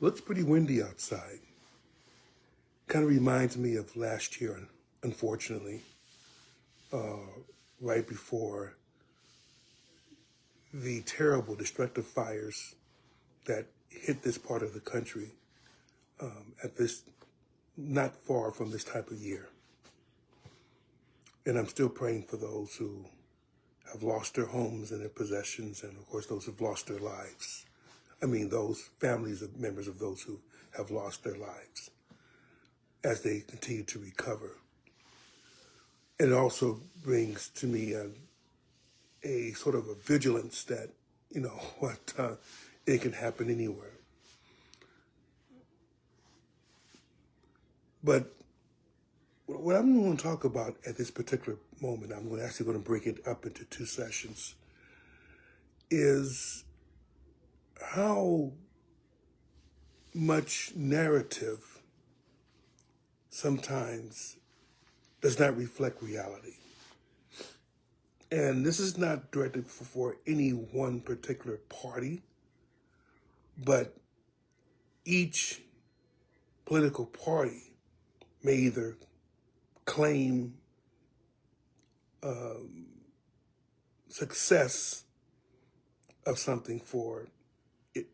Looks pretty windy outside. Kind of reminds me of last year, unfortunately, right before the terrible destructive fires that hit this part of the country at this, not far from this type of year. And I'm still praying for those who have lost their homes and their possessions, and of course those who've lost their lives. I mean, those families of members of those who have lost their lives as they continue to recover. And it also brings to me a sort of a vigilance that, it can happen anywhere. But what I'm going to talk about at this particular moment, I'm actually going to break it up into two sessions, is how much narrative sometimes does not reflect reality. And this is not directed for any one particular party, but each political party may either claim success of something for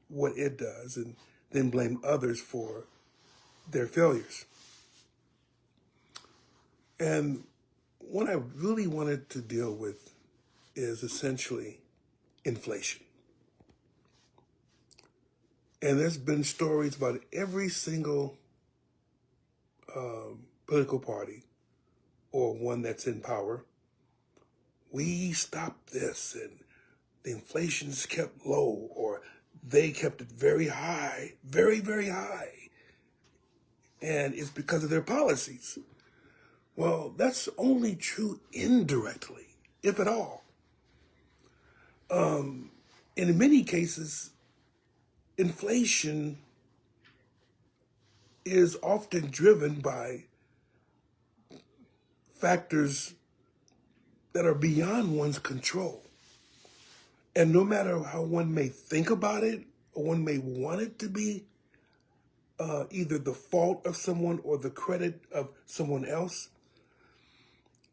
what it does, and then blame others for their failures. And what I really wanted to deal with is essentially inflation. And there's been stories about every single political party or one that's in power. We stopped this and the inflation's kept low, or they kept it very high, very, very high. And it's because of their policies. Well, that's only true indirectly, if at all. In many cases, inflation is often driven by factors that are beyond one's control. And no matter how one may think about it, or one may want it to be either the fault of someone or the credit of someone else,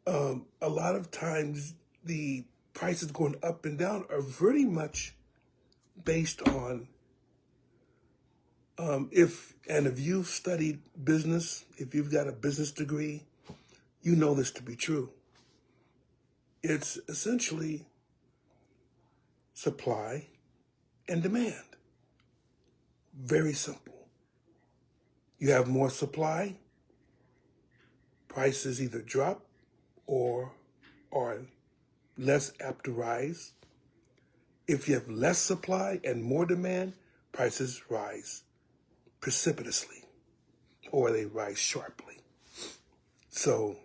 a lot of times the prices going up and down are very much based on if you've studied business, if you've got a business degree, you know this to be true. It's essentially supply and demand. Very simple. You have more supply, prices either drop or are less apt to rise. If you have less supply and more demand, prices rise precipitously, or they rise sharply. So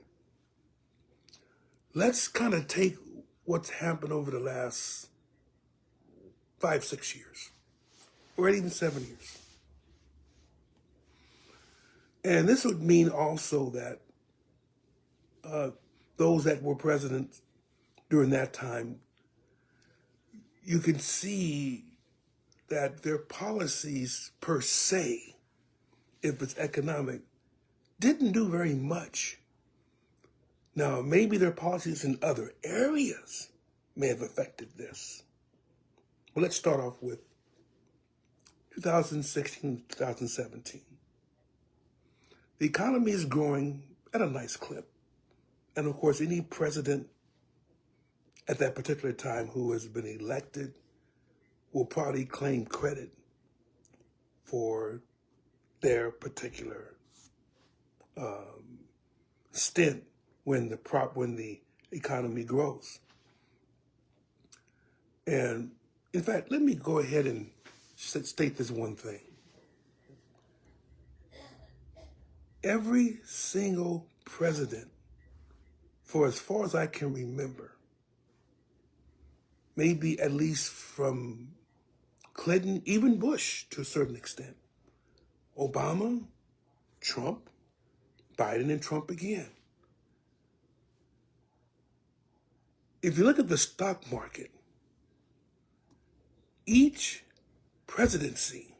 let's kind of take what's happened over the last 5-6 years, or even 7 years. And this would mean also that those that were president during that time, you can see that their policies per se, if it's economic, didn't do very much. Now, maybe their policies in other areas may have affected this. Well, let's start off with 2016, 2017. The economy is growing at a nice clip. And of course, any president at that particular time who has been elected will probably claim credit for their particular stint when the economy grows. And in fact, let me go ahead and state this one thing. Every single president, for as far as I can remember, maybe at least from Clinton, even Bush to a certain extent, Obama, Trump, Biden, and Trump again. If you look at the stock market, each presidency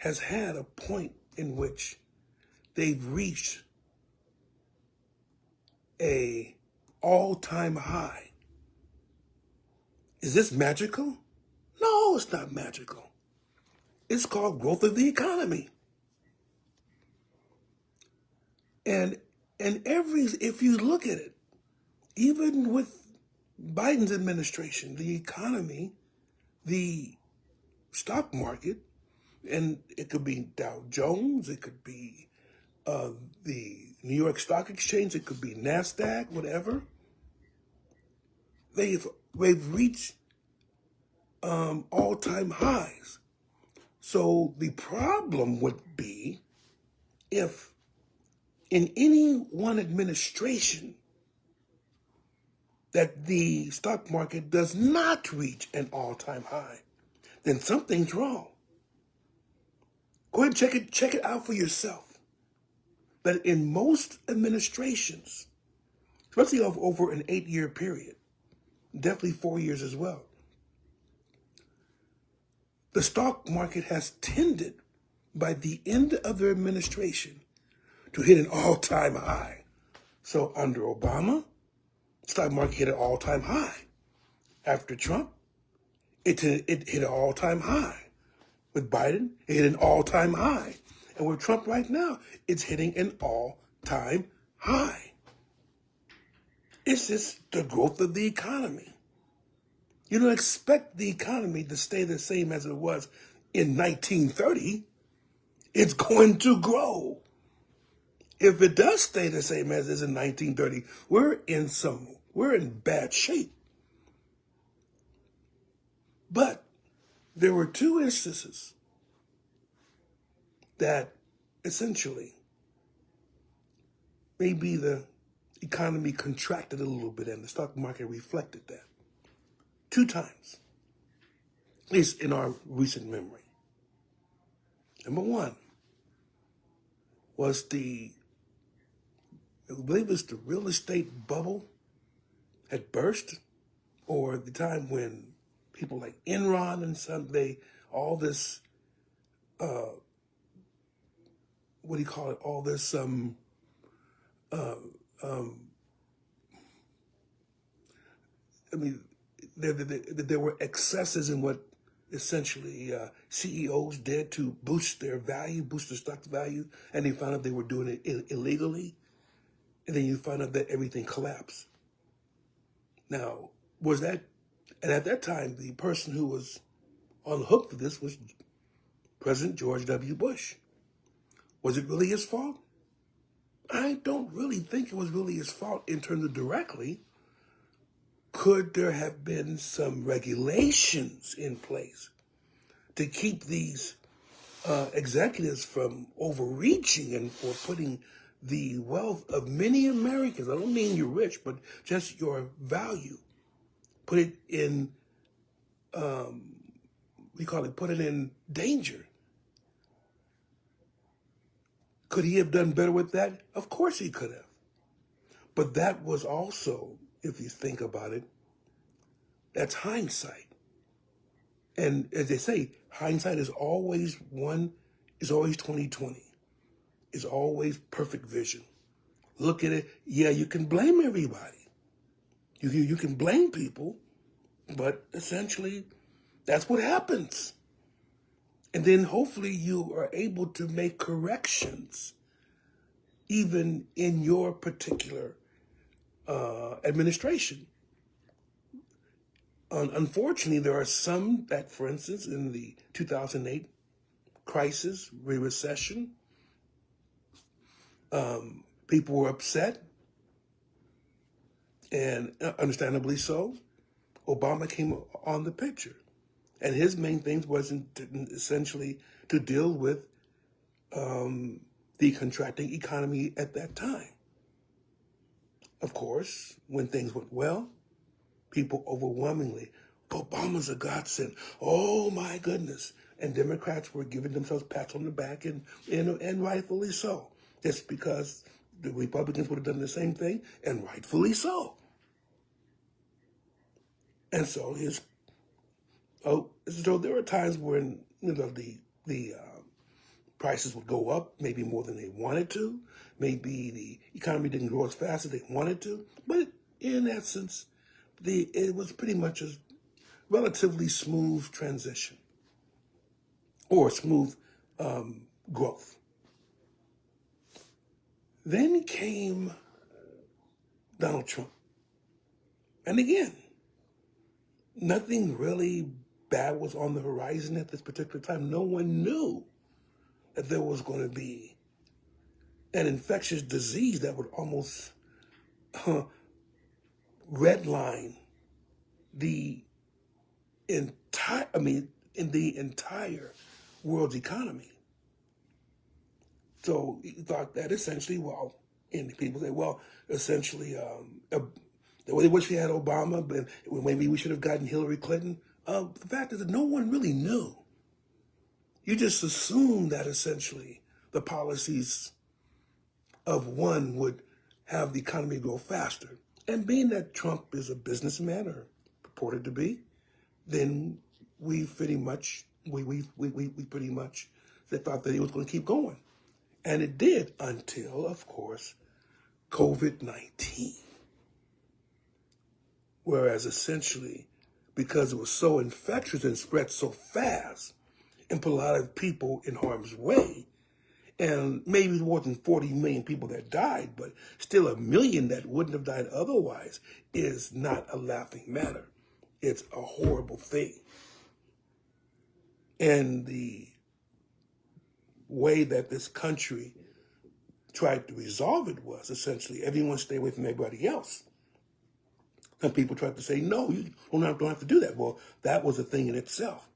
has had a point in which they've reached a all-time high. Is this magical? No, it's not magical. It's called growth of the economy. And if you look at it, even with Biden's administration, the economy, the stock market, and it could be Dow Jones, it could be the New York Stock Exchange, it could be NASDAQ, whatever. They've reached all-time highs. So the problem would be if in any one administration that the stock market does not reach an all-time high, then something's wrong. Go ahead and check it out for yourself. That in most administrations, especially over an 8-year period, definitely 4 years as well, the stock market has tended, by the end of their administration, to hit an all-time high. So under Obama, stock market hit an all-time high. After Trump, it hit an all-time high. With Biden, it hit an all-time high. And with Trump right now, it's hitting an all-time high. It's just the growth of the economy. You don't expect the economy to stay the same as it was in 1930. It's going to grow. If it does stay the same as it is in 1930, we're in bad shape. But there were two instances that essentially maybe the economy contracted a little bit and the stock market reflected that. 2 times, at least in our recent memory. Number one was I believe it's the real estate bubble had burst, or the time when people like Enron and all this, what do you call it? All this, there were excesses in what essentially CEOs did to boost their stock value, and they found out they were doing it illegally, and then you find out that everything collapsed. Now, and at that time, the person who was on the hook for this was President George W. Bush. Was it really his fault? I don't really think it was really his fault in terms of directly. Could there have been some regulations in place to keep these executives from overreaching and for putting the wealth of many Americans, I don't mean you're rich, but just your value, put it in, put it in danger? Could he have done better with that? Of course he could have. But that was also, if you think about it, that's hindsight. And as they say, hindsight is always 20/20. It's always perfect vision. Look at it. Yeah, you can blame everybody. You can blame people, but essentially that's what happens. And then hopefully you are able to make corrections even in your particular administration. Unfortunately, there are some that, for instance, in the 2008 crisis, recession, people were upset, and understandably so. Obama came on the picture, and his main thing was essentially to deal with the contracting economy at that time. Of course, when things went well, people overwhelmingly, Obama's a godsend. Oh my goodness. And Democrats were giving themselves pats on the back, and rightfully so. Just because the Republicans would have done the same thing, and rightfully so. And so so there were times when the prices would go up, maybe more than they wanted to. Maybe the economy didn't grow as fast as they wanted to. But in essence, it was pretty much a relatively smooth transition or smooth growth. Then came Donald Trump. And again, nothing really bad was on the horizon at this particular time. No one knew that there was going to be an infectious disease that would almost redline the entire world's economy. So he thought that essentially, well, and people say, well, essentially, they wish we had Obama, but maybe we should have gotten Hillary Clinton. The fact is that no one really knew. You just assumed that essentially the policies of one would have the economy grow faster. And being that Trump is a businessman, or purported to be, then we pretty much thought that he was going to keep going. And it did until, of course, COVID-19. Whereas essentially, because it was so infectious and spread so fast and put a lot of people in harm's way, and maybe more than 40 million people that died, but still 1 million that wouldn't have died otherwise, is not a laughing matter. It's a horrible thing. And the way that this country tried to resolve it was essentially everyone stay away from everybody else. Some people tried to say, no, you don't have to do that. Well, that was a thing in itself.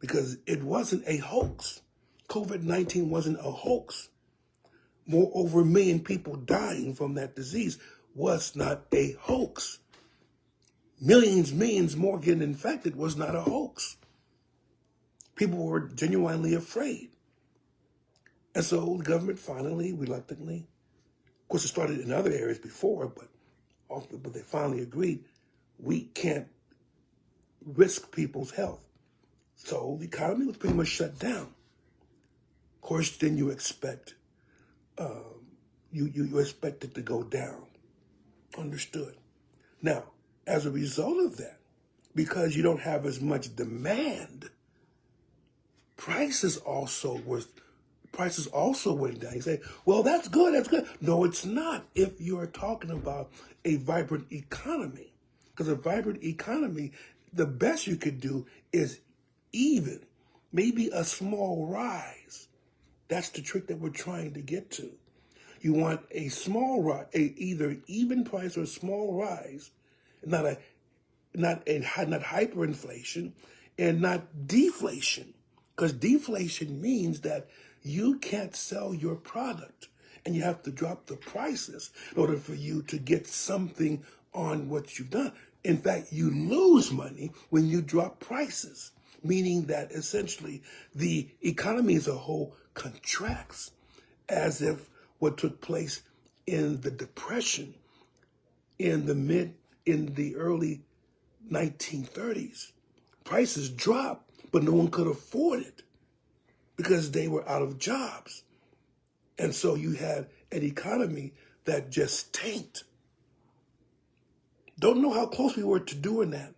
Because it wasn't a hoax. COVID-19 wasn't a hoax. Over 1 million people dying from that disease was not a hoax. Millions more getting infected was not a hoax. People were genuinely afraid. And so the government finally, reluctantly, of course it started in other areas before, but they finally agreed, we can't risk people's health. So the economy was pretty much shut down. Of course, then you expect you expect it to go down. Understood. Now, as a result of that, because you don't have as much demand, prices also went down. You say, well, that's good. No, it's not if you're talking about a vibrant economy. Because a vibrant economy, the best you could do is even, maybe a small rise. That's the trick that we're trying to get to. You want a small rise, either even price or a small rise, not hyperinflation and not deflation. Because deflation means that you can't sell your product and you have to drop the prices in order for you to get something on what you've done. In fact, you lose money when you drop prices, meaning that essentially the economy as a whole contracts, as if what took place in the Depression in the early 1930s. Prices dropped, but no one could afford it because they were out of jobs. And so you had an economy that just tanked. Don't know how close we were to doing that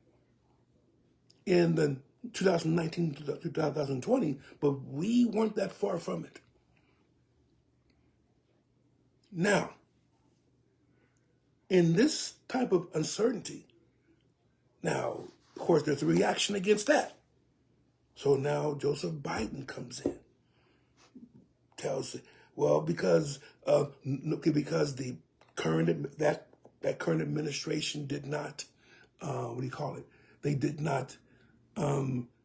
in the 2019 to 2020, but we weren't that far from it. Now, in this type of uncertainty, now, of course, there's a reaction against that. So now Joseph Biden comes in, tells, well, because the current administration did not, They did not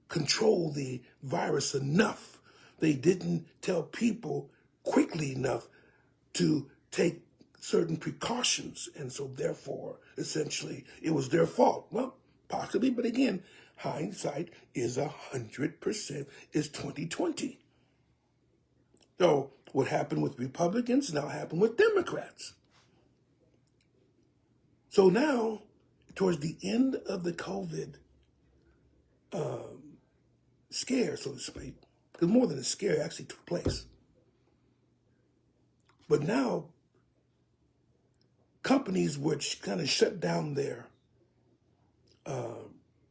control the virus enough. They didn't tell people quickly enough to take certain precautions, and so therefore, essentially, it was their fault. Well, possibly, but again, hindsight is 100%, is 2020. So what happened with Republicans now happened with Democrats. So now, towards the end of the COVID scare, so to speak, Because more than a scare actually took place. But now, companies which kind of shut down their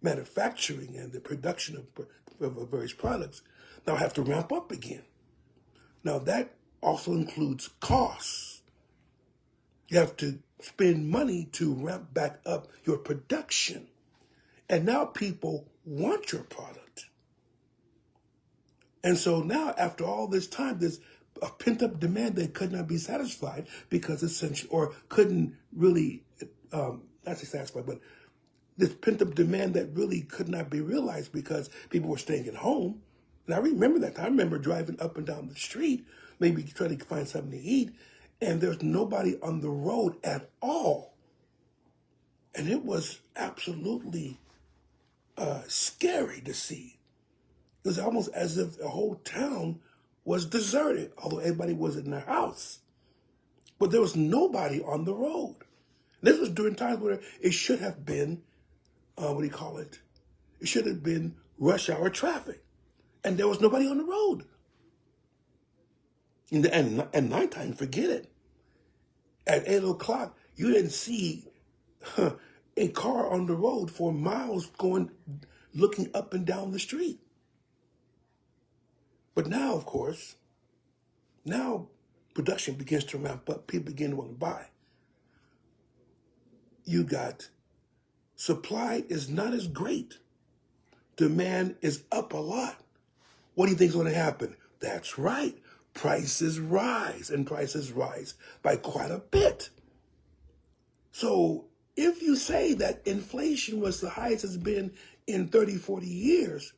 manufacturing and the production of various products now have to ramp up again. Now that also includes costs. You have to spend money to ramp back up your production. And now people want your product. And so now, after all this time, there's a pent-up demand that could not be satisfied because essentially, or couldn't really, not say satisfied, but this pent-up demand that really could not be realized because people were staying at home. And I remember that. I remember driving up and down the street, maybe trying to find something to eat, and there's nobody on the road at all. And it was absolutely scary to see. It was almost as if the whole town was deserted, although everybody was in their house. But there was nobody on the road. This was during times where it should have been, it should have been rush hour traffic. And there was nobody on the road. And nighttime, forget it. At 8 o'clock, you didn't see a car on the road for miles looking up and down the street. But now, of course, production begins to ramp up. People begin to want to buy. You got supply is not as great. Demand is up a lot. What do you think is going to happen? That's right. Prices rise, and prices rise by quite a bit. So if you say that inflation was the highest it's been in 30, 40 years,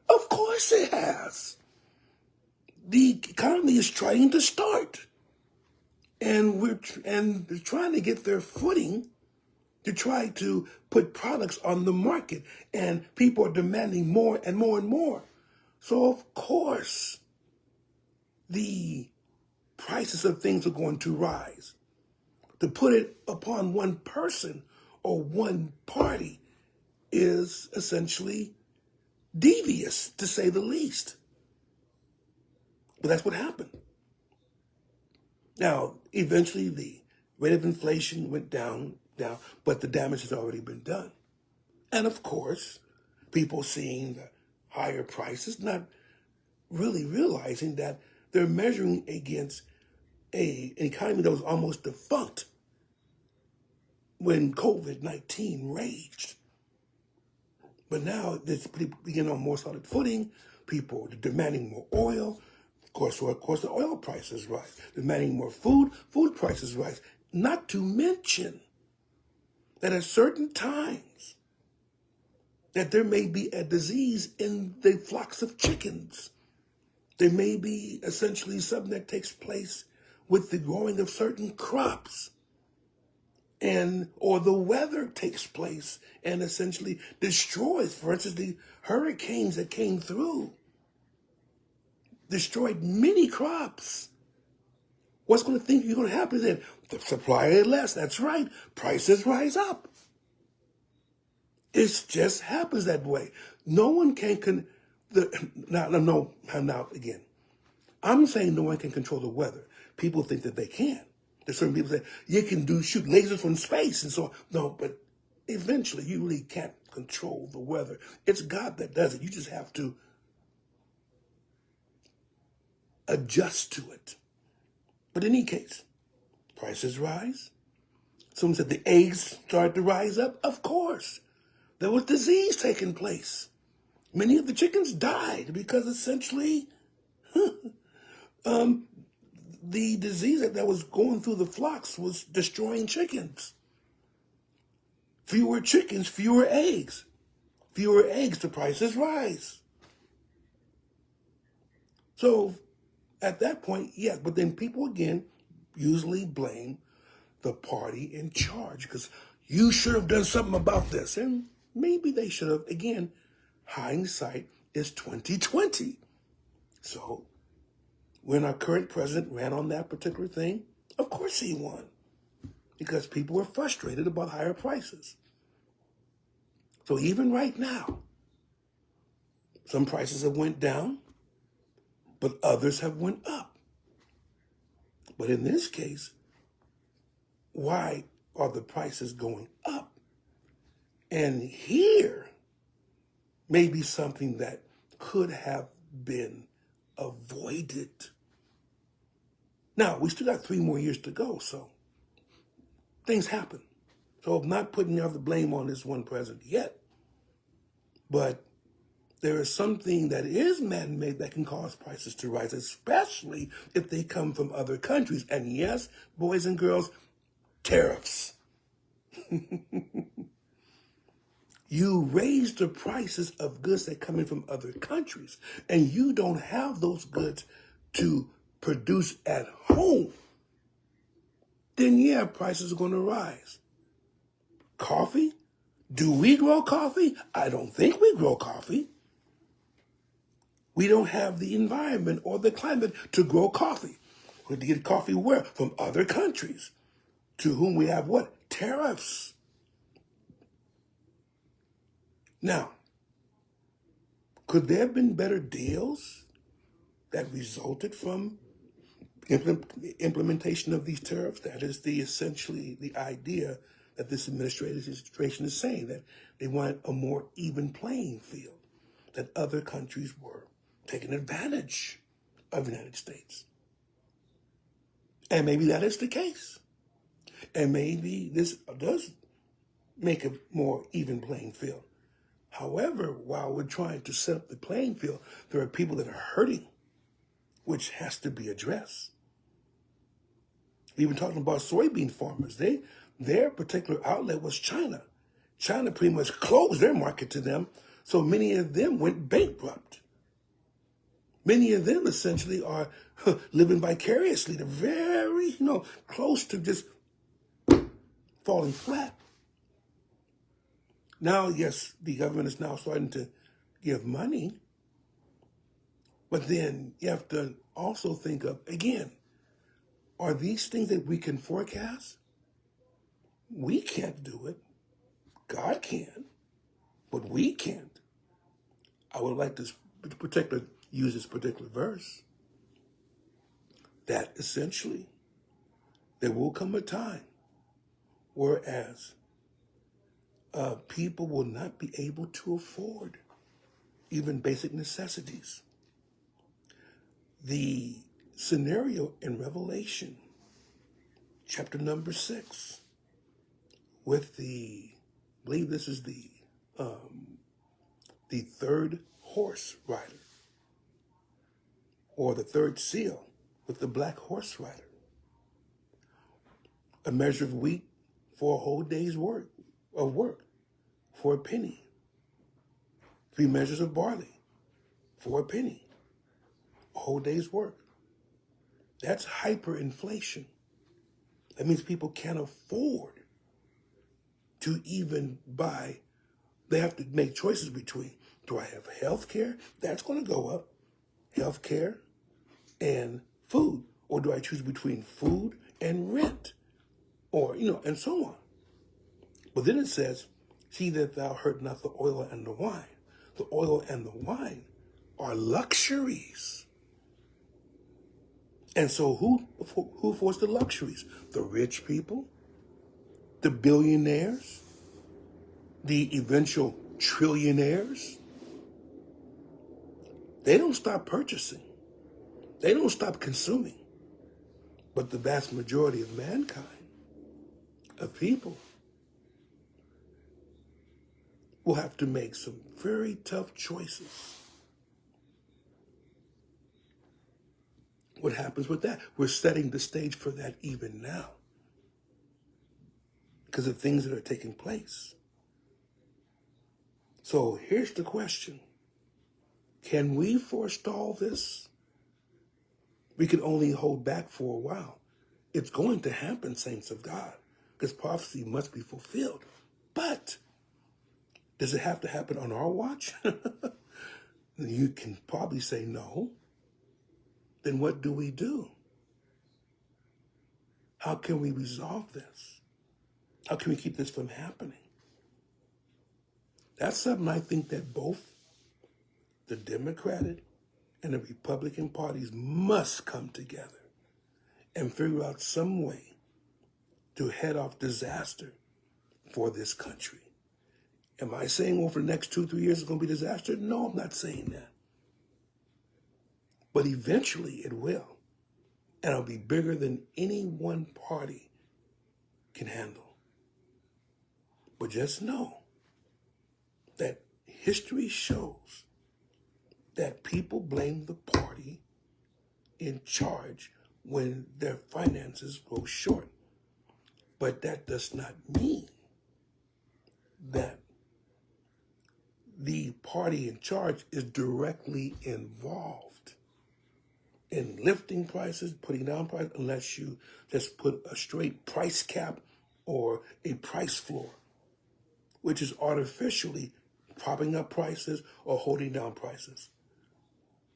of course it has. The economy is trying to start. And they're trying to get their footing to try to put products on the market. And people are demanding more and more and more. So of course, the prices of things are going to rise. To put it upon one person or one party is essentially devious, to say the least. But that's what happened. Now, eventually the rate of inflation went down, but the damage has already been done. And of course, people seeing the higher prices, not really realizing that they're measuring against an economy that was almost defunct when COVID-19 raged. But now it's beginning on more solid footing. People are demanding more oil. Of course, the oil prices rise. Demanding more food prices rise. Not to mention that at certain times that there may be a disease in the flocks of chickens. There may be essentially something that takes place with the growing of certain crops. Or the weather takes place and essentially destroys, for instance, the hurricanes that came through, destroyed many crops. What's going to happen then? The supply is less. That's right. Prices rise up. It just happens that way. No one can, now again, I'm saying no one can control the weather. People think that they can. There's certain people that you can shoot lasers from space and so on. No, but eventually you really can't control the weather. It's God that does it. You just have to adjust to it. But in any case, prices rise. Someone said the eggs started to rise up. Of course. There was disease taking place. Many of the chickens died because essentially the disease that was going through the flocks was destroying chickens. Fewer chickens, fewer eggs. Fewer eggs, the prices rise. So at that point, yes, but then people again usually blame the party in charge because you should have done something about this. And maybe they should have. Again, hindsight is 2020. So when our current president ran on that particular thing, of course he won because people were frustrated about higher prices. So even right now, some prices have went down, but others have went up. But in this case, why are the prices going up? And here may be something that could have been avoided. Now, we still got 3 more years to go, so things happen. So I'm not putting all the blame on this one president yet, but there is something that is man-made that can cause prices to rise, especially if they come from other countries. And yes, boys and girls, tariffs. You raise the prices of goods that come in from other countries, and you don't have those goods to produce at home, then yeah, prices are going to rise. Coffee? Do we grow coffee? I don't think we grow coffee. We don't have the environment or the climate to grow coffee. We have to get coffee where? From other countries, to whom we have what? Tariffs. Now, could there have been better deals that resulted from implementation of these tariffs? That is essentially the idea that this administration is saying, that they want a more even playing field, that other countries were taking advantage of the United States. And maybe that is the case. And maybe this does make a more even playing field. However, while we're trying to set up the playing field, there are people that are hurting, which has to be addressed. Even talking about soybean farmers, their particular outlet was China. China pretty much closed their market to them, so many of them went bankrupt. Many of them essentially are living vicariously. They're very, close to just falling flat. Now, yes, the government is now starting to give money, but then you have to also think of, again, are these things that we can forecast? We can't do it. God can, but we can't. I would like to use this particular verse, that essentially there will come a time whereas people will not be able to afford even basic necessities. The scenario in Revelation, chapter number 6, with I believe this is the third horse rider, or the third seal with the black horse rider. A measure of wheat for a whole day's work for a penny. 3 measures of barley for a penny. A whole day's work. That's hyperinflation. That means people can't afford to even buy. They have to make choices between, do I have health care? That's going to go up. Health care and food. Or do I choose between food and rent? Or, and so on. But then it says, see that thou hurt not the oil and the wine. The oil and the wine are luxuries. And so who affords the luxuries? The rich people, the billionaires, the eventual trillionaires. They don't stop purchasing. They don't stop consuming. But the vast majority of mankind, of people, will have to make some very tough choices. What happens with that? We're setting the stage for that even now, because of things that are taking place. So here's the question. Can we forestall this? We can only hold back for a while. It's going to happen, saints of God, because prophecy must be fulfilled. But does it have to happen on our watch? You can probably say no. Then what do we do? How can we resolve this? How can we keep this from happening? That's something I think that both the Democratic and the Republican parties must come together and figure out some way to head off disaster for this country. Am I saying over the next 2-3 years it's going to be disaster? No, I'm not saying that. But eventually it will. And it'll be bigger than any one party can handle. But just know that history shows that people blame the party in charge when their finances go short. But that does not mean that the party in charge is directly involved in lifting prices, putting down prices, unless you just put a straight price cap or a price floor, which is artificially propping up prices or holding down prices,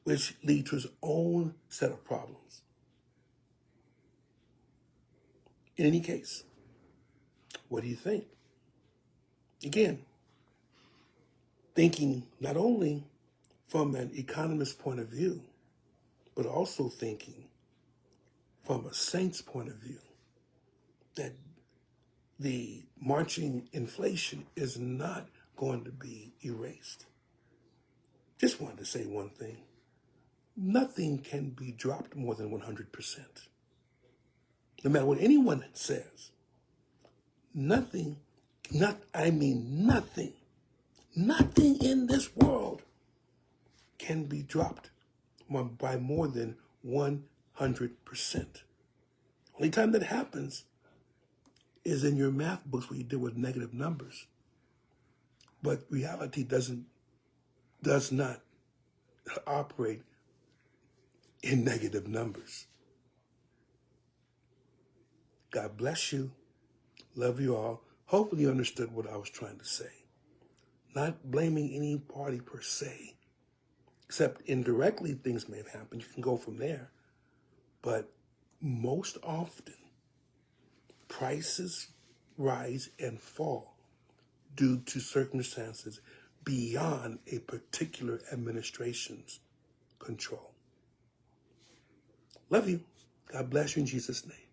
which lead to its own set of problems. In any case, what do you think? Again, thinking not only from an economist's point of view, but also thinking from a saint's point of view, that the marching inflation is not going to be erased. Just wanted to say one thing. Nothing can be dropped more than 100%. No matter what anyone says, nothing in this world can be dropped by more than 100%. Only time that happens is in your math books where you deal with negative numbers. But reality does not operate in negative numbers. God bless you. Love you all. Hopefully you understood what I was trying to say. Not blaming any party per se, except indirectly things may have happened. You can go from there. But most often, prices rise and fall due to circumstances beyond a particular administration's control. Love you. God bless you in Jesus' name.